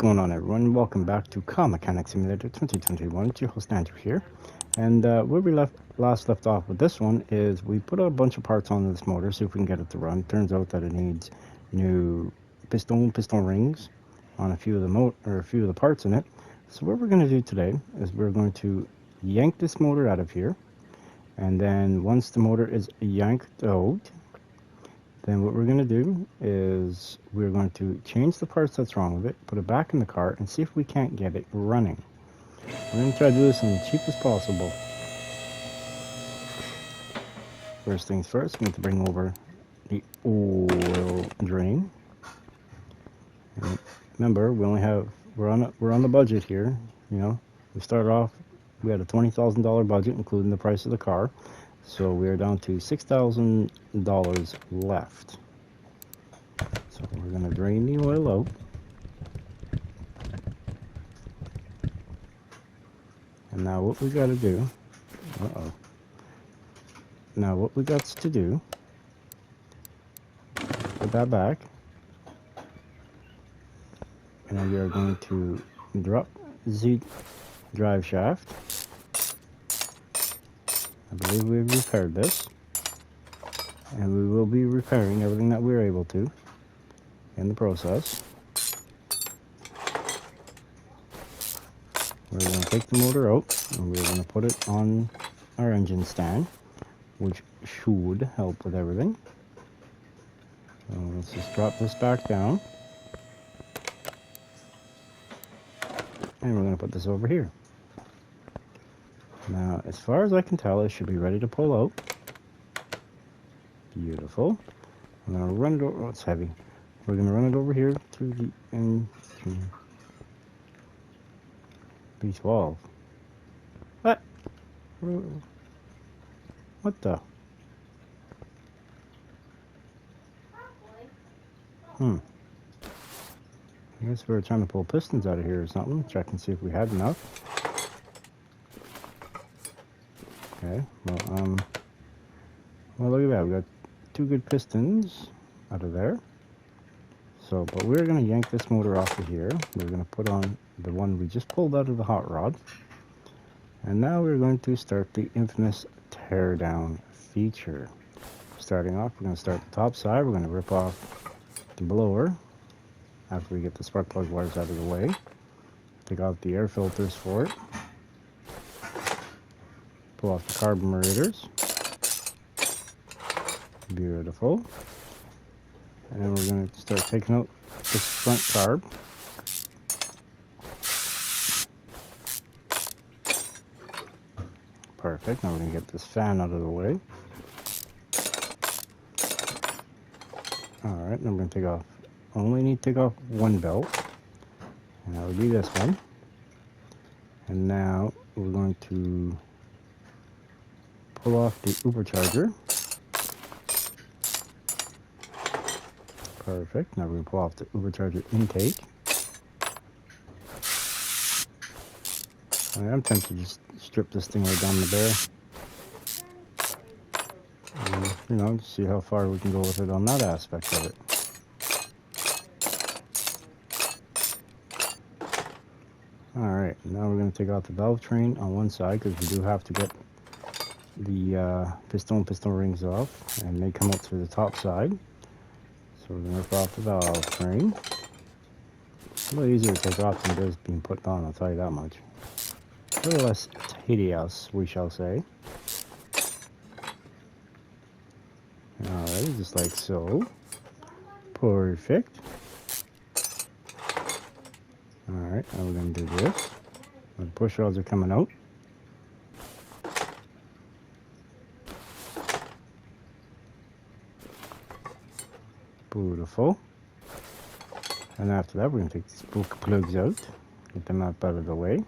going on, everyone? Welcome back to Car Mechanic Simulator 2021. It's your host Andrew here, and where we last left off with this one is we put a bunch of parts on this motor, see if we can get it to run. Turns out that it needs new piston rings on a few of the parts in it. So what we're going to do today is we're going to yank this motor out of here, and then once the motor is yanked out, then what we're going to do is we're going to change the parts that's wrong with it, put it back in the car, and see if we can't get it running. We're going to try to do this in the cheapest possible. First things first, we need to bring over the oil drain. And remember, we're on the budget here. You know, we started off, we had a $20,000 budget, including the price of the car. So we are down to $6,000 left. So we're going to drain the oil out. And now what we got to do, now what we got to do, put that back. And then we are going to drop the drive shaft. I believe we've repaired this, and we will be repairing everything that we're able to in the process. We're going to take the motor out, and we're going to put it on our engine stand, which should help with everything. So let's just drop this back down, and we're going to put this over here. Now, as far as I can tell, it should be ready to pull out. Beautiful. I'm going to run it over. Oh, it's heavy. We're going to run it over here through the end. B12. What? What the? I guess we were trying to pull pistons out of here or something. Check and see if we had enough. Okay, well, look at that. We got two good pistons out of there. So, but we're going to yank this motor off of here. We're going to put on the one we just pulled out of the hot rod. And now we're going to start the infamous tear down feature. Starting off, we're going to start the top side. We're going to rip off the blower after we get the spark plug wires out of the way. Take out the air filters for it. Pull off the carburetors. Beautiful. And then we're going to start taking out this front carb. Perfect. Now we're going to get this fan out of the way. Alright, now we're going to take off, only need to take off one belt. And that would be this one. And now we're going to pull off the supercharger. Perfect. Now we're going to pull off the supercharger intake. I'm tempted to just strip this thing right down the bare. And, you know, see how far we can go with it on that aspect of it. Alright, now we're going to take out the valve train on one side because we do have to get the piston rings off, and they come up through the top side. So we're going to rip off the valve train. It's a little easier to take off than it is being put on, I'll tell you that much. A little less tedious, we shall say. Alright, just like so. Perfect. Alright, now we're going to do this. The push rods are coming out. Beautiful. And after that, we're going to take these book plugs out, get them out of the way.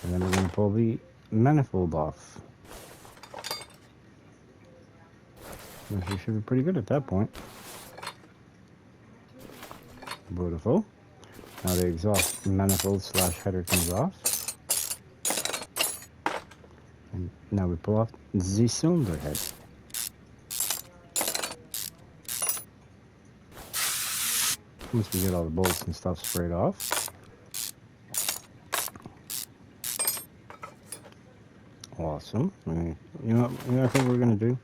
And then we're going to pull the manifold off. Which we should be pretty good at that point. Beautiful. Now the exhaust manifold / header comes off. And now we pull off the cylinder head. once we get all the bolts and stuff sprayed off. Awesome. You know what I think we're going to do?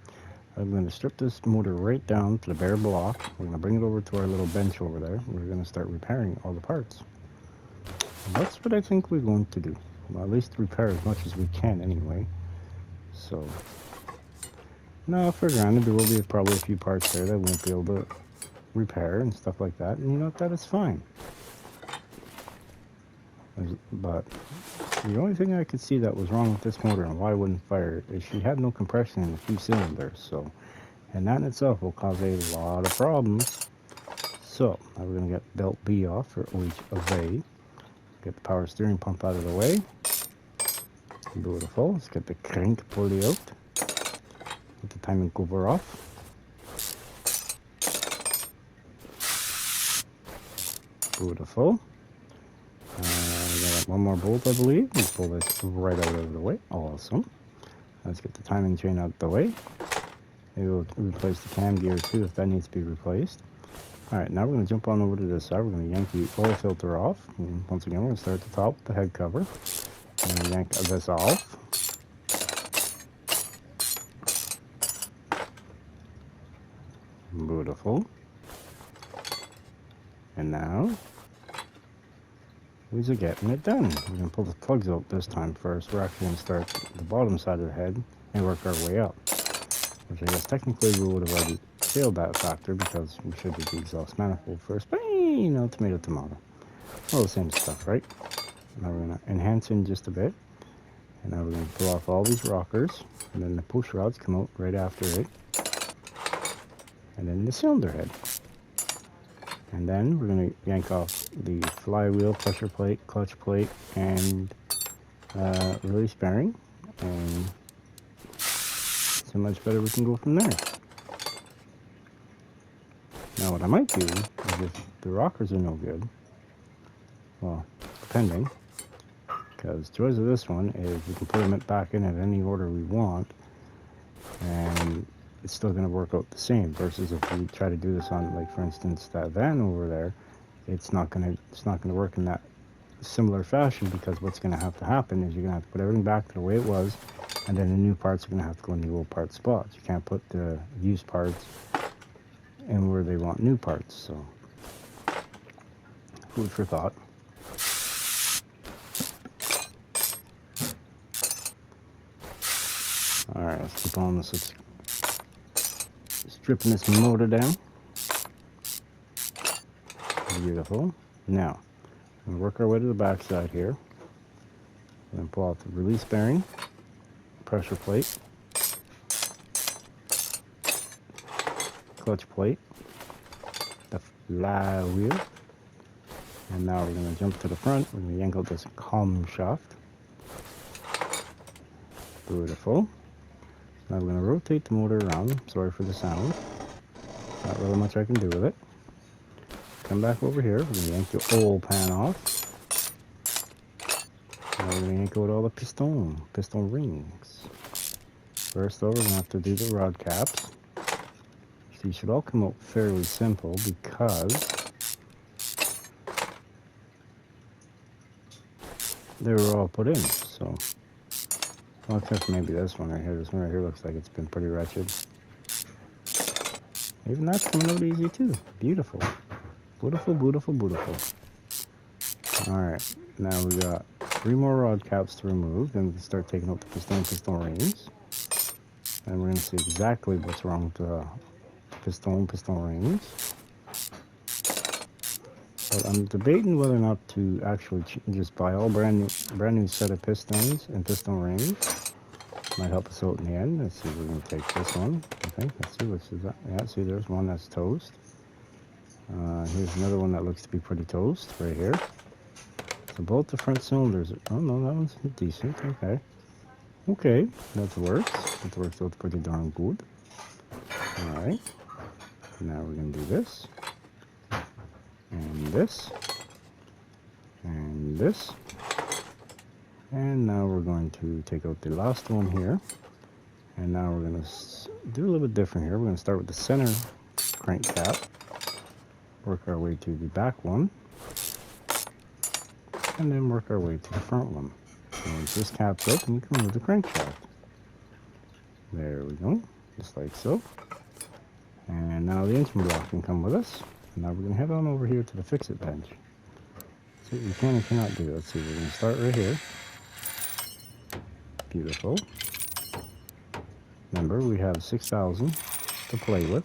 I'm going to strip this motor right down to the bare block. We're going to bring it over to our little bench over there. We're going to start repairing all the parts. And that's what I think we're going to do. Well, at least repair as much as we can anyway. So, now for granted, there will be probably a few parts there that we won't be able to repair and stuff like that. And you know what? That is fine. But the only thing I could see that was wrong with this motor and why it wouldn't fire is she had no compression in a few cylinders. So, and that in itself will cause a lot of problems. So, now we're going to get belt B off for each of A. Get the power steering pump out of the way. Beautiful. Let's get the crank pulley out. Get the timing cover off. Beautiful. Got one more bolt, I believe. Let's pull this right out of the way. Awesome. Let's get the timing chain out of the way. Maybe we'll replace the cam gear too if that needs to be replaced. Alright, now we're going to jump on over to this side. We're going to yank the oil filter off. And once again, we're going to start at the top with the head cover. And yank this off. Beautiful. And now, we're getting it done. We're going to pull the plugs out this time first. We're actually going to start at the bottom side of the head and work our way up. Which I guess technically we would have already failed that factor because we should do the exhaust manifold first. But, you know, tomato, tomato. All the same stuff, right? Now we're going to enhance in just a bit. And now we're going to pull off all these rockers. And then the push rods come out right after it. And then the cylinder head. And then we're going to yank off the flywheel, pressure plate, clutch plate, and release bearing. And so much better we can go from there. Now what I might do is if the rockers are no good, well, depending, because the choice of this one is we can put them back in at any order we want, and it's still going to work out the same, versus if we try to do this on, like, for instance, that van over there, it's not going to work in that similar fashion, because what's going to happen is you're going to have to put everything back to the way it was, and then the new parts are going to have to go in the old part spots. You can't put the used parts in where they want new parts, so food for thought. Alright, let's keep on this. Stripping this motor down. Beautiful. Now, we'll work our way to the back side here. Then pull out the release bearing, pressure plate, clutch plate, the flywheel, and now we're going to jump to the front. We're going to yank out this camshaft. Beautiful. Now we're going to rotate the motor around. Sorry for the sound. Not really much I can do with it. Come back over here. We're going to yank the oil pan off. Now we're going to yank out all the piston rings. First though, we're going to have to do the rod caps. So these should all come out fairly simple because they were all put in. So, well, except maybe this one right here. This one right here looks like it's been pretty wretched. Even that's coming out easy too. Beautiful. Beautiful, beautiful, beautiful. Alright, now we got 3 more rod caps to remove. Then we can start taking out the piston rings. And we're going to see exactly what's wrong with the piston rings. But I'm debating whether or not to actually just buy all brand new set of pistons and piston rings. Might help us out in the end. Let's see, we're going to take this one, I think. Let's see, which is that? Yeah, see, there's one that's toast. Here's another one that looks to be pretty toast right here. So both the front cylinders are, oh no, that one's decent. Okay. Okay, that works. That works out pretty darn good. Alright. Now we're going to do this. And this. And this. And now we're going to take out the last one here. And now we're going to do a little bit different here. We're going to start with the center crank cap. work our way to the back one, and then work our way to the front one. And once this cap's open, you can remove the crankshaft. There we go, just like so. And now the engine block can come with us. And now we're going to head on over here to the fix-it bench. See what you can and cannot do. Let's see, we're going to start right here. Beautiful. Remember, we have 6,000 to play with.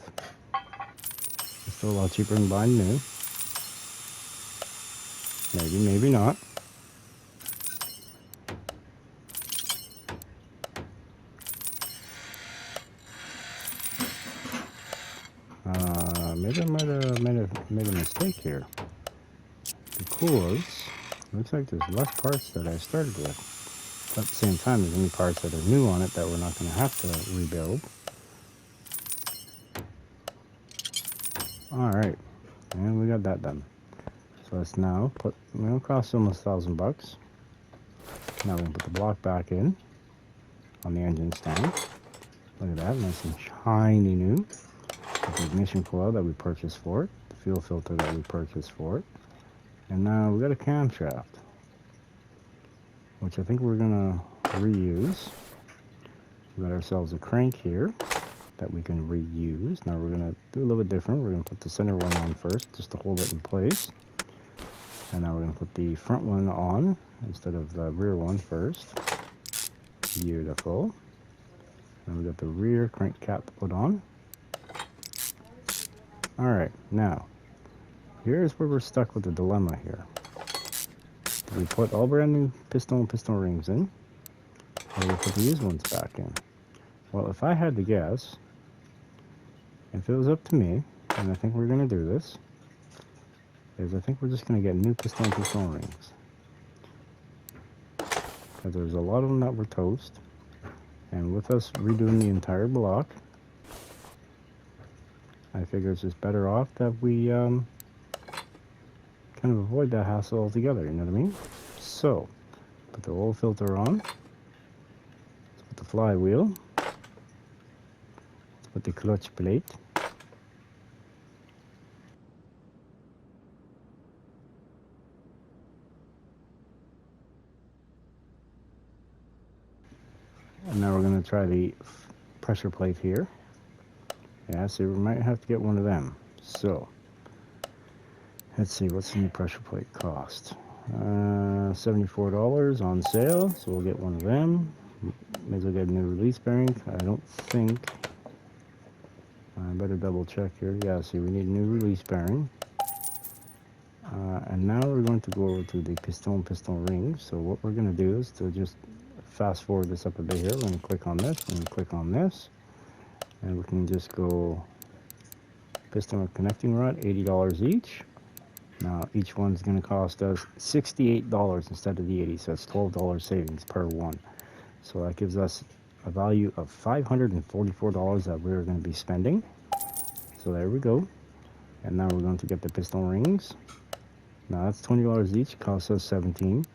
It's still a lot cheaper than buying new. Maybe, maybe not. Maybe I might have made a mistake here. Because it looks like there's less parts that I started with. But at the same time, there's any parts that are new on it that we're not going to have to rebuild. Alright, and we got that done. So let's now put, it'll cost almost $1,000 bucks. Now we're going to put the block back in on the engine stand. Look at that, nice and shiny new. The ignition coil that we purchased for it, the fuel filter that we purchased for it. And now we got a camshaft, which I think we're going to reuse. We got ourselves a crank here that we can reuse. Now we're going to do a little bit different. We're going to put the center one on first just to hold it in place. And now we're going to put the front one on instead of the rear one first. Beautiful. And we got the rear crank cap to put on. Alright, now, here's where we're stuck with the dilemma here. Do we put all brand new piston rings in, or do we put the used ones back in? Well, if I had to guess, if it was up to me, and I think we're going to do this, is I think we're just going to get new piston rings. Because there's a lot of them that were toast, and with us redoing the entire block, I figure it's just better off that we kind of avoid that hassle altogether, you know what I mean? So, put the oil filter on, let's put the flywheel, let's put the clutch plate, and now we're going to try the pressure plate here. Yeah, so we might have to get one of them. So, let's see, what's the new pressure plate cost? $74 on sale, so we'll get one of them. May as well get a new release bearing. I don't think, I better double check here. Yeah, see, we need a new release bearing. And now we're going to go over to the piston rings. So what we're going to do is to just fast forward this up a bit here. We're going to click on this, we're going to click on this. And we can just go piston connecting rod, $80 each. Now each one's going to cost us $68 instead of the $80, so that's $12 savings per one. So that gives us a value of $544 that we're going to be spending. So there we go. And now we're going to get the piston rings. Now that's $20 each, costs us $17,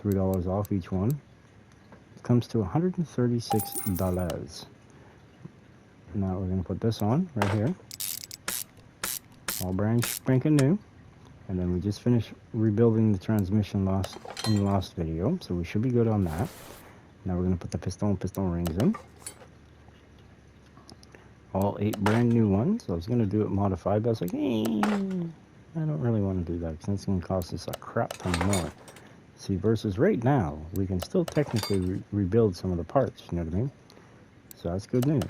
$3 off each one. It comes to $136. Now we're going to put this on right here, all brand spanking new, and then we just finished rebuilding the transmission in the last video, so we should be good on that. Now we're going to put the piston rings in, all 8 brand new ones. I was going to do it modified, but I was like, I don't really want to do that because it's going to cost us a crap ton more. See, versus right now, we can still technically rebuild some of the parts, you know what I mean? So that's good news.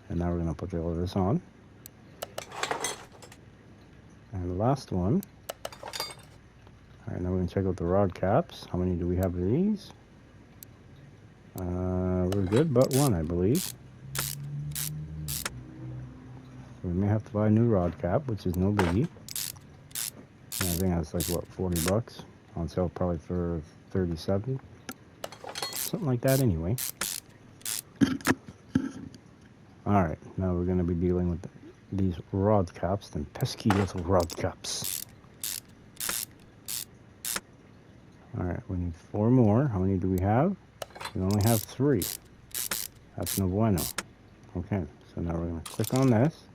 And now we're going to put all of this on. And the last one. Alright, now we're going to check out the rod caps. How many do we have of these? We're good, but one, I believe. So we may have to buy a new rod cap, which is no biggie. And I think that's like, what, 40 bucks? On sale probably for 37. Something like that anyway. Alright, now we're going to be dealing with these rod caps, them pesky little rod caps. Alright, we need 4 more. How many do we have? We only have 3. That's no bueno. Okay, so now we're going to click on this,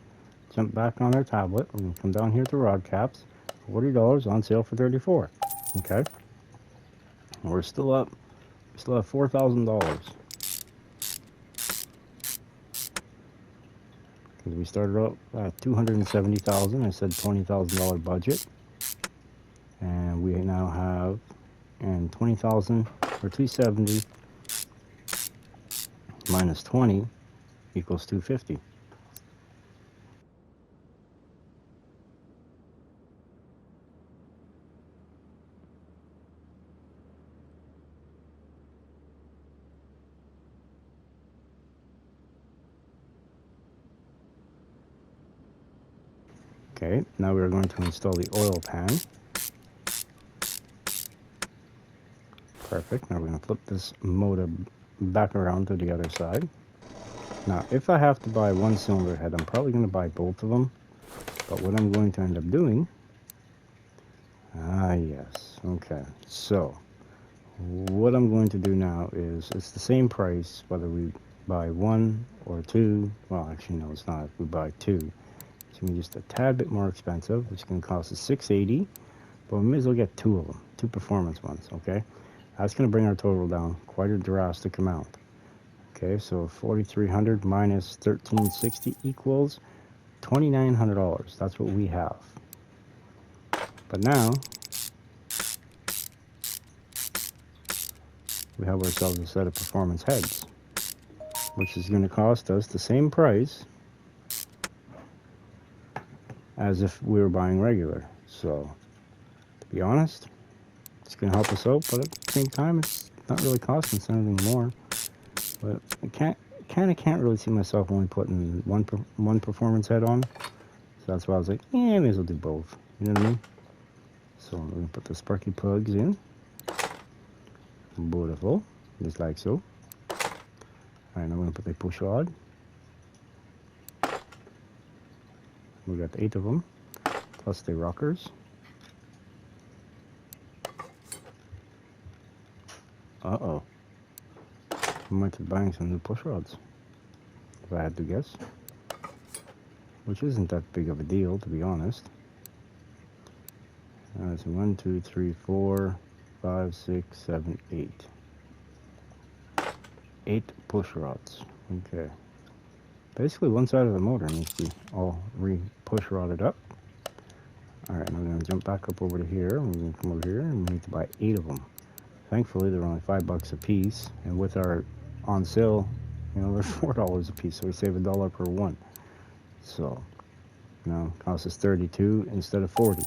jump back on our tablet. We're going to come down here to rod caps. $40 on sale for $34. Okay. We're still up. We still have $4,000. Because we started out at $270,000. I said $20,000 budget. And we now have and 20,000 or 270 minus 20 equals 250. Okay, now we're going to install the oil pan. Perfect. Now we're going to flip this motor back around to the other side. Now, if I have to buy one cylinder head, I'm probably going to buy both of them. But what I'm going to end up doing... yes. Okay. So, what I'm going to do now is, it's the same price whether we buy one or two. Well, actually, no, it's not. If we buy two, it's going to be just a tad bit more expensive. It's going to cost us $680. But we may as well get two of them. Two performance ones, okay? That's going to bring our total down quite a drastic amount. Okay, so 4,300 minus 1,360 equals $2,900. That's what we have. But now, we have ourselves a set of performance heads, which is going to cost us the same price as if we were buying regular. So, to be honest, it's going to help us out, but at the same time, it's not really costing us anything more. But I can't really see myself only putting one performance head on. So that's why I was like, yeah, I may as well do both. You know what I mean? So I'm going to put the sparky plugs in. Beautiful. Just like so. Alright, now I'm going to put the push rod. We got 8 of them. Plus the rockers. Uh-oh. I might be buying some new push rods, if I had to guess. Which isn't that big of a deal, to be honest. So 1, 2, 3, 4, 5, 6, 7, 8. 8 push rods. Okay. Basically, one side of the motor needs to be all push rodded up. Alright, now I'm going to jump back up over to here. We're going to come over here, and we need to buy 8 of them. Thankfully, they're only $5 a piece, and with our on sale, you know, they're $4 a piece, so we save $1 per one. So, you know, it costs us 32 instead of 40.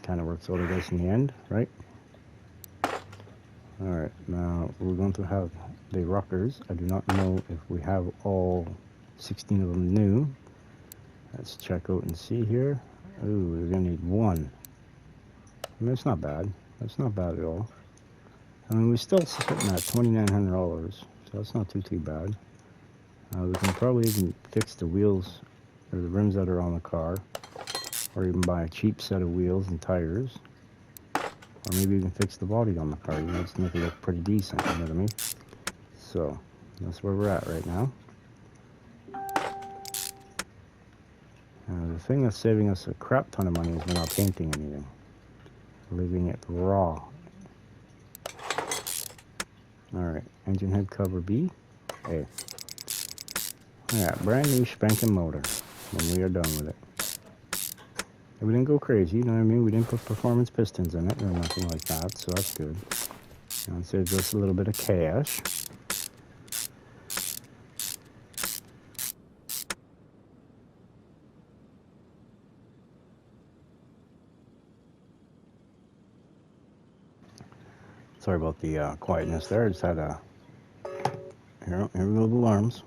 Kind of works out, I guess, in the end, right? Alright, now we're going to have the rockers. I do not know if we have all 16 of them new. Let's check out and see here. Ooh, we're going to need one. I mean, it's not bad. It's not bad at all. I mean, we're still sitting at $2,900, so that's not too bad. We can probably even fix the wheels or the rims that are on the car, or even buy a cheap set of wheels and tires, or maybe even fix the body on the car. You know, just make it look pretty decent. You know what I mean? So that's where we're at right now. The thing that's saving us a crap ton of money is we're not painting anything, we're leaving it raw. Alright, engine head cover B, A. Alright, brand new spanking motor, and we are done with it. And we didn't go crazy, you know what I mean? We didn't put performance pistons in it or nothing like that, so that's good. And it saves us a little bit of cash. Sorry about the quietness there. I just had a... Here we go, the alarms.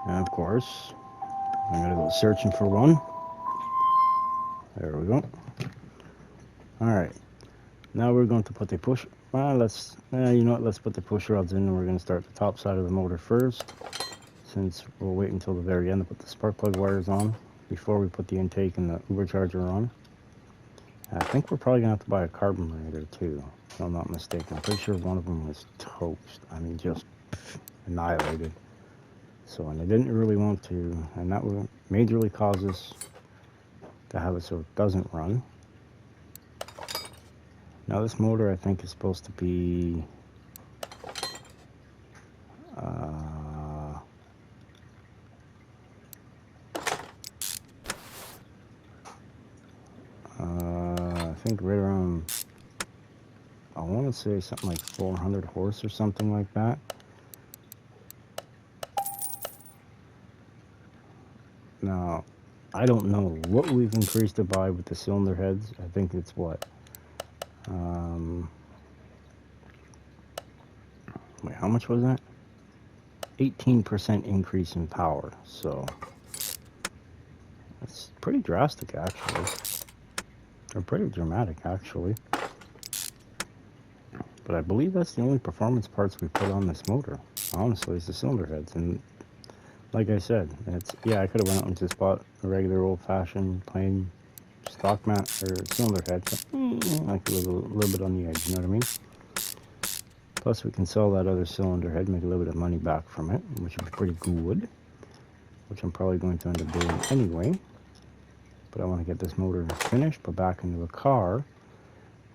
And of course, I'm going to go searching for one. There we go. Alright. Now we're going to put the push... Well, you know what? Let's put the push rods in, and we're going to start the top side of the motor first. Since we'll wait until the very end to put the spark plug wires on before we put the intake and the overcharger on. I think we're probably going to have to buy a carburetor too, if I'm not mistaken. I'm pretty sure one of them was toast. I mean, just annihilated. So, and I didn't really want to, and that will majorly cause us to have it so it doesn't run. Now this motor I think is supposed to be I think right around, I want to say something like 400 horse or something like that. Now, I don't know what we've increased it by with the cylinder heads. I think it's what? Wait, how much was that? 18% increase in power. So, it's pretty drastic actually. Or pretty dramatic actually. But I believe that's the only performance parts we put on this motor. Honestly, it's the cylinder heads. And like I said, it's, yeah, I could have went out and just bought a regular old-fashioned plain stock mat or cylinder head, but like a little bit on the edge, you know what I mean? Plus we can sell that other cylinder head, make a little bit of money back from it, which would be pretty good, which I'm probably going to end up doing anyway. But I want to get this motor finished, put back into the car,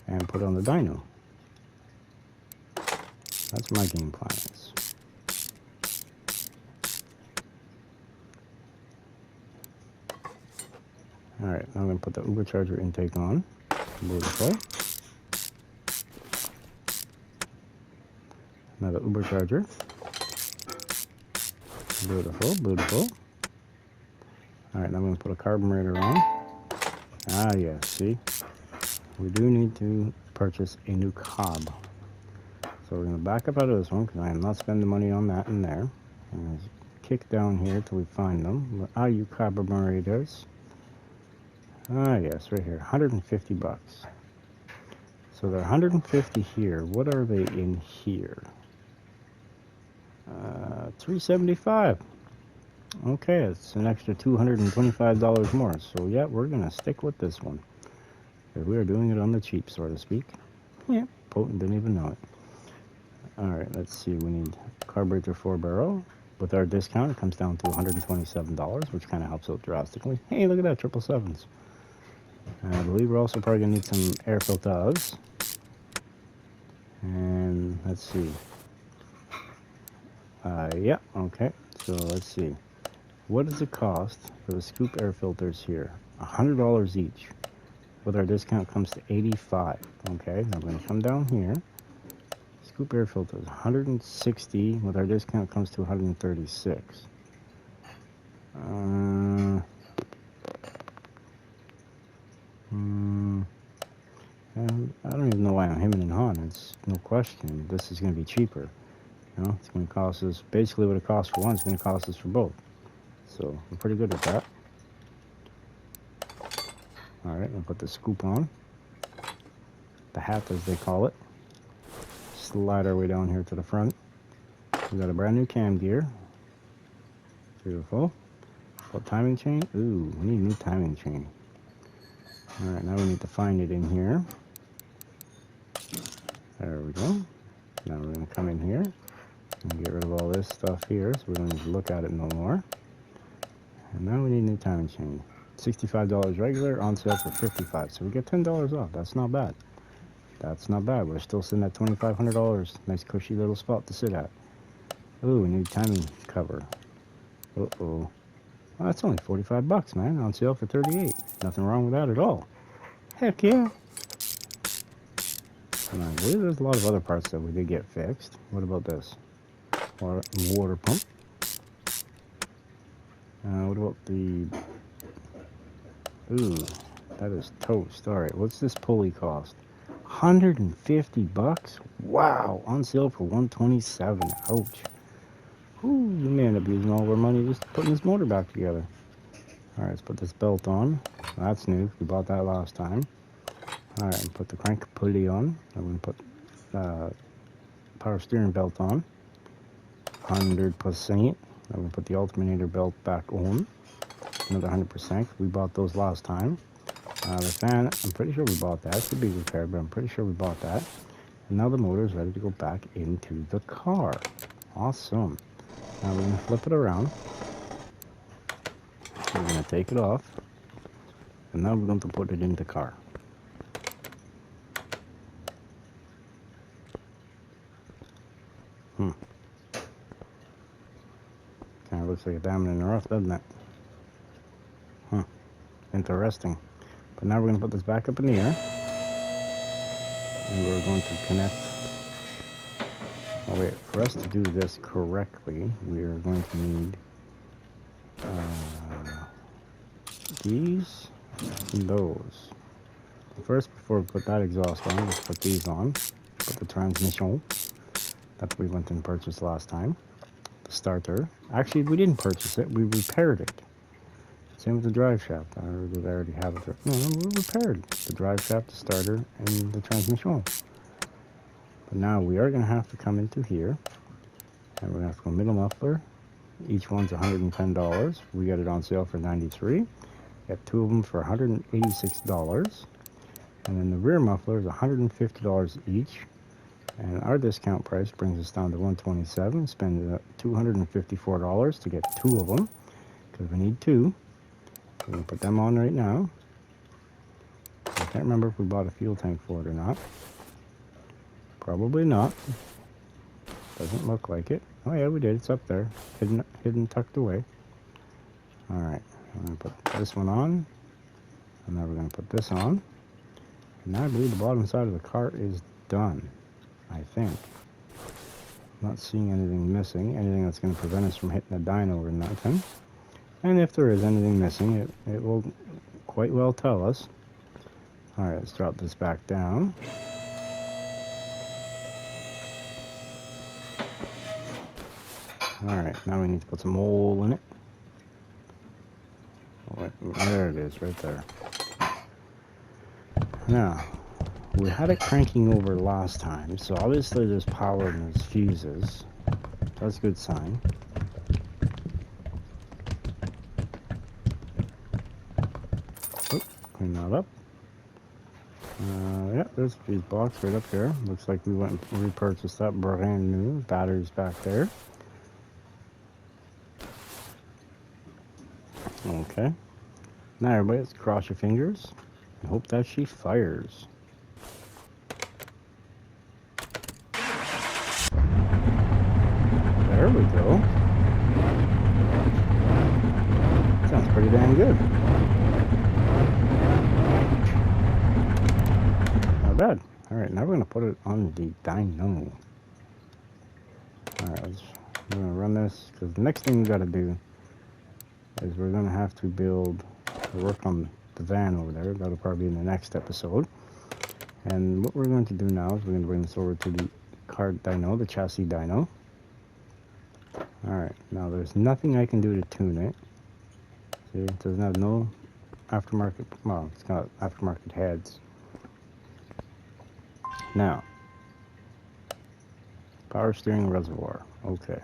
and put on the dyno. That's my game plan is. Alright, now I'm going to put the Ubercharger intake on. Beautiful. Another Ubercharger. Beautiful, beautiful. Alright, now I'm going to put a carburetor on. Ah, yes, see? We do need to purchase a new cob. So we're going to back up out of this one because I am not spending money on that in there. I'm going to kick down here till we find them. Where are you carburetors? Ah, yes, right here. 150 bucks. So they're 150 here. What are they in here? 375. Okay, it's an extra $225 more. So yeah, we're going to stick with this one. We are doing it on the cheap, so to speak. Yeah, Potent didn't even know it. Alright, let's see. We need carburetor 4-barrel. With our discount, it comes down to $127, which kind of helps out drastically. Hey, look at that, 777s. I believe we're also probably going to need some air filters. And let's see. Yeah, okay. So let's see. What does it cost for the scoop air filters here? $100 each. With our discount comes to $85. Okay, I'm going to come down here. Scoop air filters, $160. With our discount comes to $136. I don't even know why I'm hemming and hawing. It's no question. This is going to be cheaper. You know, it's going to cost us basically what it costs for one. It's going to cost us for both. So we're pretty good at that. All right, I'll put the scoop on. The hat, as they call it. Slide our way down here to the front. We got a brand new cam gear. Beautiful. What timing chain? Ooh, we need a new timing chain. All right, now we need to find it in here. There we go. Now we're going to come in here and get rid of all this stuff here, so we don't need to look at it no more. And now we need a new timing chain. $65 regular, on sale for $55. So we get $10 off. That's not bad. That's not bad. We're still sitting at $2,500. Nice cushy little spot to sit at. Ooh, we need timing cover. Uh-oh. Well, that's only 45 bucks, man. On sale for 38. Nothing wrong with that at all. Heck yeah. And I believe there's a lot of other parts that we did get fixed. What about this? Water pump. What about the... Ooh, that is toast. Alright, what's this pulley cost? 150 bucks? Wow, on sale for 127. Ouch. Ooh, we may end up using all of our money just putting this motor back together. Alright, let's put this belt on. That's new. We bought that last time. Alright, and put the crank pulley on. I'm going to put power steering belt on. 100%. I'm going to put the alternator belt back on. Another 100%. We bought those last time. The fan, I'm pretty sure we bought that. It could be repaired, but I'm pretty sure we bought that. And now the motor is ready to go back into the car. Awesome. Now we're going to flip it around. We're going to take it off. And now we're going to put it in the car. Kind of looks like a diamond in the rough, doesn't it? Interesting. But now we're going to put this back up in the air. And we're going to connect. Oh wait, for us to do this correctly, we are going to need these and those. First, before we put that exhaust on, let's put these on. Put the transmission that we went and purchased last time. The starter. Actually, we didn't purchase it, we repaired it. Same with the drive shaft. I already have it. No, we repaired the drive shaft, the starter, and the transmission. But now we are going to have to come into here, and we're going to have to go middle muffler. Each one's $110. We got it on sale for $93. Got two of them for $186. And then the rear muffler is $150 each. And our discount price brings us down to $127. Spend $254 to get two of them, because we need two. We're going to put them on right now. I can't remember if we bought a fuel tank for it or not. Probably not. Doesn't look like it. Oh yeah, we did. It's up there. Hidden, tucked away. Alright. I'm going to put this one on. And now we're going to put this on. And now I believe the bottom side of the car is done. I think. Not seeing anything missing. Anything that's going to prevent us from hitting the dyno or nothing. And if there is anything missing, it will quite well tell us. Alright, let's drop this back down. Alright, now we need to put some oil in it. Oh, wait, there it is, right there. Now, we had it cranking over last time, so obviously there's power in those fuses. That's a good sign. Oh, clean that up. Yeah, there's a fuse box right up here. Looks like we went and repurchased that brand new. Batteries back there. Okay. Now everybody, let's cross your fingers and hope that she fires. There we go. Sounds pretty damn good. Not bad. Alright, now we're going to put it on the dyno. Alright, we're going to run this, because the next thing we got to do is we're going to have to work on the van over there. That'll probably be in the next episode. And what we're going to do now is we're going to bring this over to the car dyno, the chassis dyno. Alright, now there's nothing I can do to tune it. See, it doesn't have no aftermarket, well, it's got aftermarket heads. Now, power steering reservoir, okay.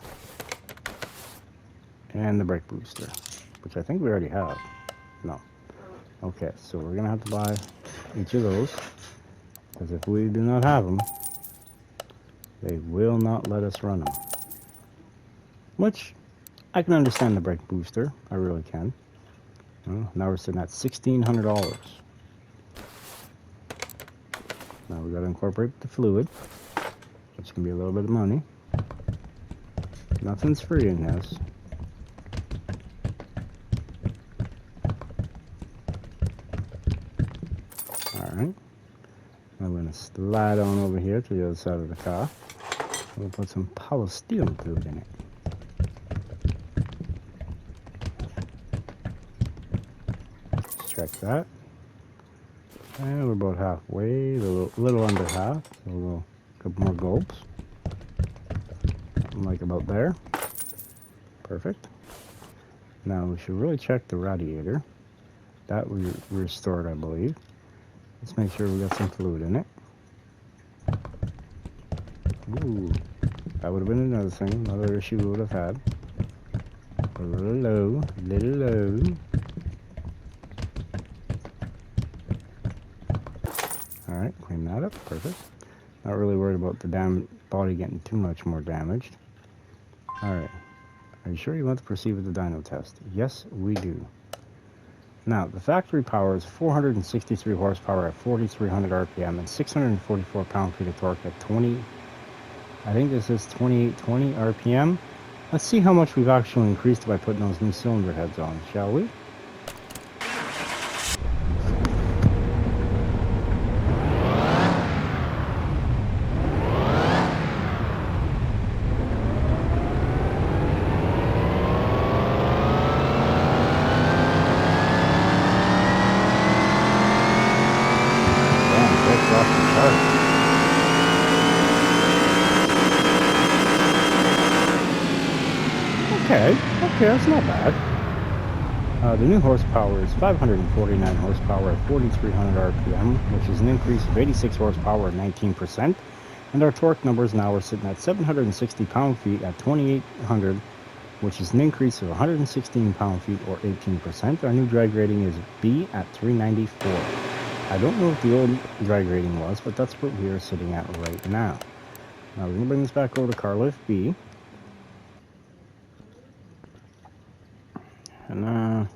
And the brake booster, which I think we already have. No. Okay, so we're gonna have to buy each of those, because if we do not have them, they will not let us run them. Which, I can understand the brake booster, I really can. Well, now we're sitting at $1,600. Now we gotta incorporate the fluid, which can be a little bit of money. Nothing's free in this. Alright. I'm going to slide on over here to the other side of the car. We'll put some power steering fluid in it. Let's check that. And we're about halfway, a little under half. So we'll go a couple more gulps. Something like about there. Perfect. Now we should really check the radiator. That we restored, I believe. Let's make sure we got some fluid in it. Ooh, that would have been another thing, another issue we would have had. A little low, little low. Alright, clean that up, perfect. Not really worried about the body getting too much more damaged. Alright, Are you sure you want to proceed with the dyno test? Yes, we do. Now, the factory power is 463 horsepower at 4,300 RPM and 644 pound-feet of torque at 20, I think this is 2820 RPM. Let's see how much we've actually increased by putting those new cylinder heads on, shall we? Okay, that's not bad. The new horsepower is 549 horsepower at 4,300 RPM, which is an increase of 86 horsepower at 19%. And our torque numbers now are sitting at 760 pound-feet at 2,800, which is an increase of 116 pound-feet or 18%. Our new drag rating is B at 394. I don't know what the old drag rating was, but that's what we are sitting at right now. Now we're going to bring this back over to car lift B. And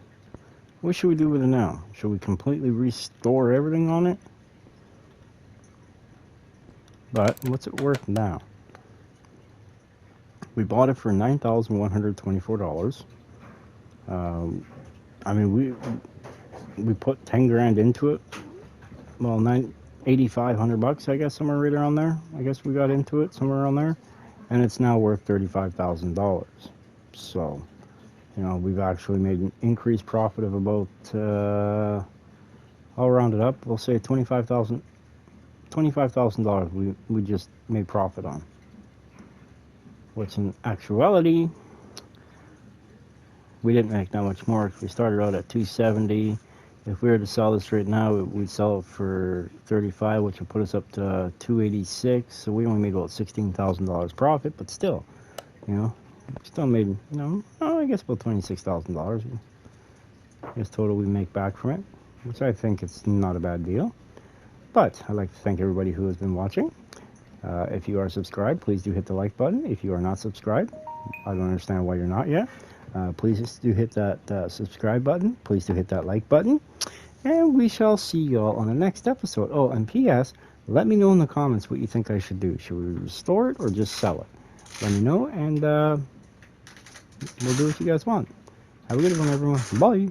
what should we do with it now? Should we completely restore everything on it? But what's it worth now? We bought it for $9,124. I mean, we put 10 grand into it. Well, $8,500, I guess, somewhere right around there. I guess we got into it somewhere around there, and it's now worth $35,000. So, you know, we've actually made an increased profit of about, I'll round it up, we'll say $25,000 we just made profit on. Which in actuality, we didn't make that much more. We started out at $270. If we were to sell this right now, we'd sell it for $35, which would put us up to $286. So we only made about $16,000 profit, but still, you know, still made, you know, I guess about $26,000. I guess total we make back from it, which I think it's not a bad deal. But I'd like to thank everybody who has been watching. If you are subscribed, please do hit the like button. If you are not subscribed, I don't understand why you're not yet. Please do hit that subscribe button. Please do hit that like button. And we shall see you all on the next episode. Oh, and P.S., let me know in the comments what you think I should do. Should we restore it or just sell it? Let me know, and we'll do what you guys want. Have a good one, everyone. Bye.